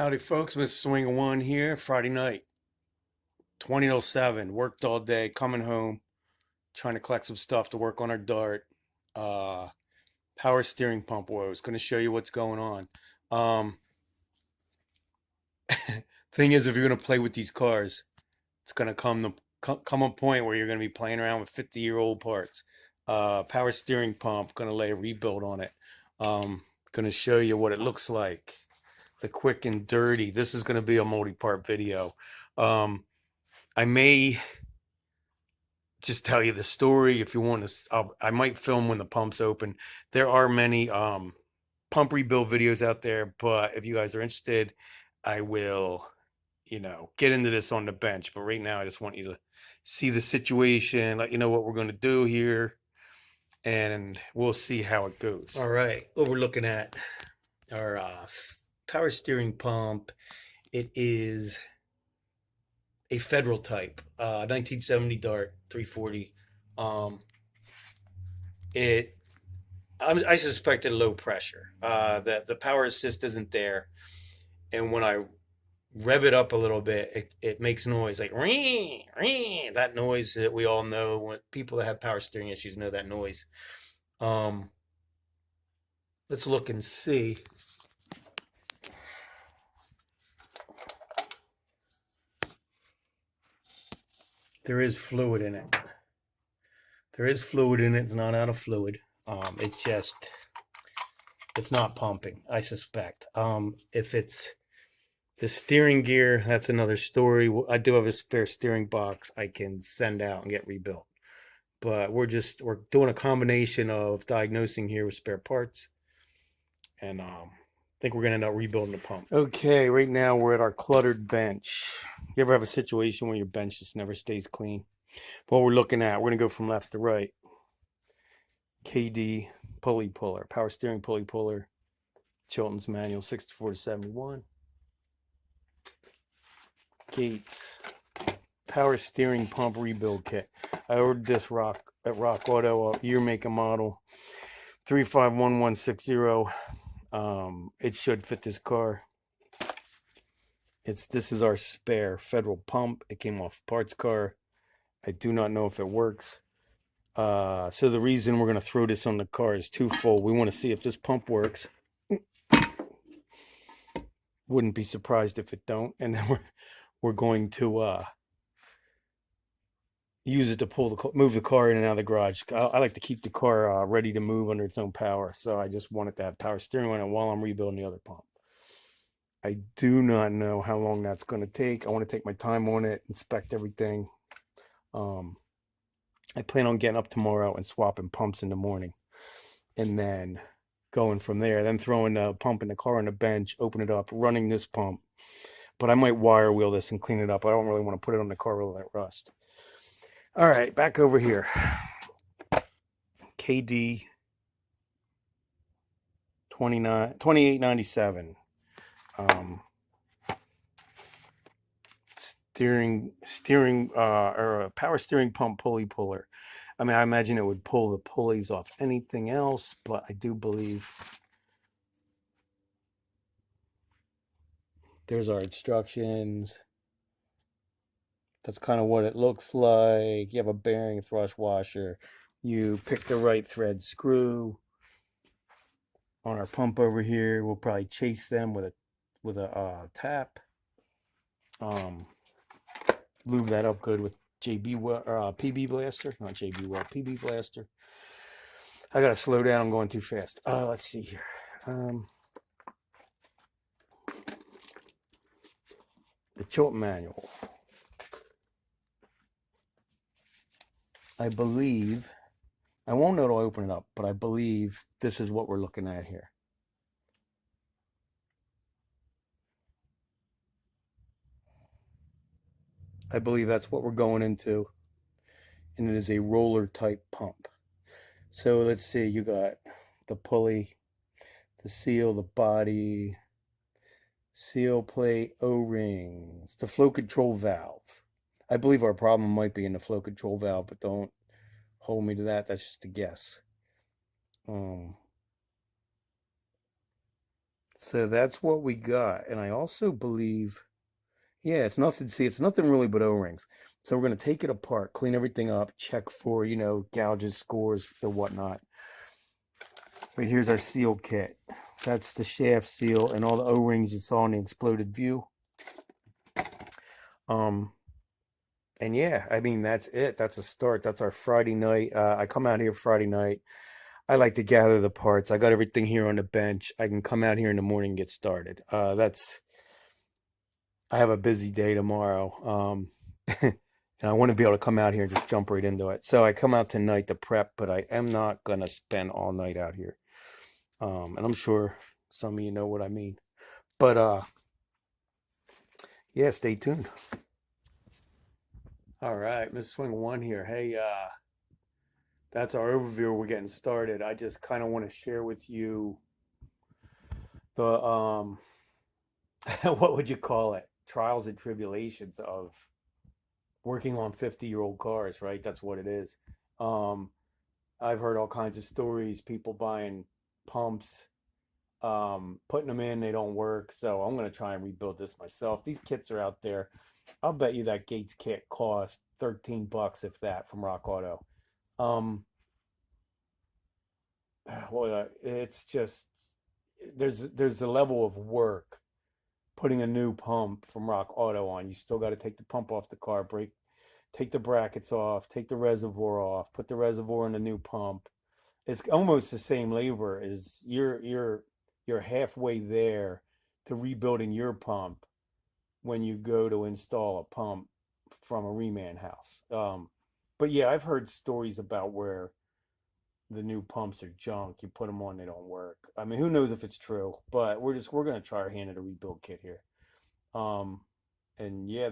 Howdy folks, Mr. Swing One here, Friday night, 20:07, worked all day, coming home, trying to collect some stuff to work on our dart. Uh, Power steering pump woes, gonna show you what's going on. Um, Thing is, if you're gonna play with these cars, it's gonna come a point where you're gonna be playing around with 50-year-old parts. Power steering pump, gonna lay a rebuild on it. Gonna show you what it looks like. The quick and dirty. This is gonna be a multi-part video. Um, I may just tell you the story if you want to. I might film when the pump's open. There are many pump rebuild videos out there, but if you guys are interested, I will, get into this on the bench. But right now, I just want you to see the situation, let you know what we're going to do here, and we'll see how it goes. All right, what we're looking at, our power steering pump. It is a Federal type, 1970 Dart 340. Um, I suspected low pressure. That the power assist isn't there, and when I rev it up a little bit, it makes noise like ring, ring. That noise that we all know. When people that have power steering issues know that noise. Um, let's look and see. There is fluid in it. There is fluid in it. It's not out of fluid. It's not pumping, I suspect. If it's the steering gear, that's another story. I do have a spare steering box I can send out and get rebuilt. But we're doing a combination of diagnosing here with spare parts. And I think we're gonna end up rebuilding the pump. Okay, right now we're at our cluttered bench. You ever have a situation where your bench just never stays clean? What we're looking at, we're gonna go from left to right. KD pulley puller, power steering pulley puller, Chilton's manual 64 to 71. Gates power steering pump rebuild kit. I ordered this at Rock Auto, year, make, and model 351160. It should fit this car. This is our spare Federal pump. It came off a parts car. I do not know if it works. So the reason we're going to throw this on the car is twofold. We want to see if this pump works. Wouldn't be surprised if it don't. And then we're going to use it to move the car in and out of the garage. I like to keep the car ready to move under its own power. So I just want it to have power steering on it while I'm rebuilding the other pump. I do not know how long that's going to take. I want to take my time on it, inspect everything. I plan on getting up tomorrow and swapping pumps in the morning, and then going from there, then throwing the pump in the car on the bench, open it up, running this pump. But I might wire wheel this and clean it up. I don't really want to put it on the car with that rust. All right, back over here. KD 2897. Steering or a power steering pump pulley puller. I mean, I imagine it would pull the pulleys off anything else, but I do believe there's our instructions. That's kind of what it looks like. You have a bearing thrush washer. You pick the right thread screw. On our pump over here, we'll probably chase them with a tap. Lube that up good with PB Blaster, not JB Well, PB Blaster. I gotta slow down. I'm going too fast. Let's see here. The Chilton manual. I believe, I won't know to open it up, but I believe this is what we're looking at here. I believe that's what we're going into, and it is a roller type pump. So let's see, you got the pulley, the seal, the body, seal plate, O-rings, the flow control valve. I believe our problem might be in the flow control valve, but don't hold me to that. That's just a guess. So that's what we got. And I also believe, yeah, it's nothing. See, it's nothing really but O-rings. So we're gonna take it apart, clean everything up, check for, gouges, scores, or whatnot. Right here's our seal kit. That's the shaft seal and all the O-rings you saw in the exploded view. Um, and yeah, I mean that's it. That's a start. That's our Friday night. I come out here Friday night. I like to gather the parts. I got everything here on the bench. I can come out here in the morning and get started. I have a busy day tomorrow. And I want to be able to come out here and just jump right into it. So I come out tonight to prep, but I am not gonna spend all night out here. And I'm sure some of you know what I mean. But yeah, stay tuned. All right, Mr. Swing One here. Hey, that's our overview. We're getting started. I just kind of want to share with you the what would you call it? Trials and tribulations of working on 50-year-old cars, right? That's what it is. Um, I've heard all kinds of stories, people buying pumps, putting them in, they don't work. So I'm going to try and rebuild this myself. These kits are out there. I'll bet you that Gates kit cost $13, if that, from Rock Auto. Um, well, it's just there's a level of work putting a new pump from Rock Auto on. You still got to take the pump off the car, take the brackets off, take the reservoir off, put the reservoir in the new pump. It's almost the same labor as you're halfway there to rebuilding your pump when you go to install a pump from a reman house. But yeah, I've heard stories about where the new pumps are junk. You put them on, they don't work. I mean, who knows if it's true? But we're gonna try our hand at a rebuild kit here. Um, and yeah,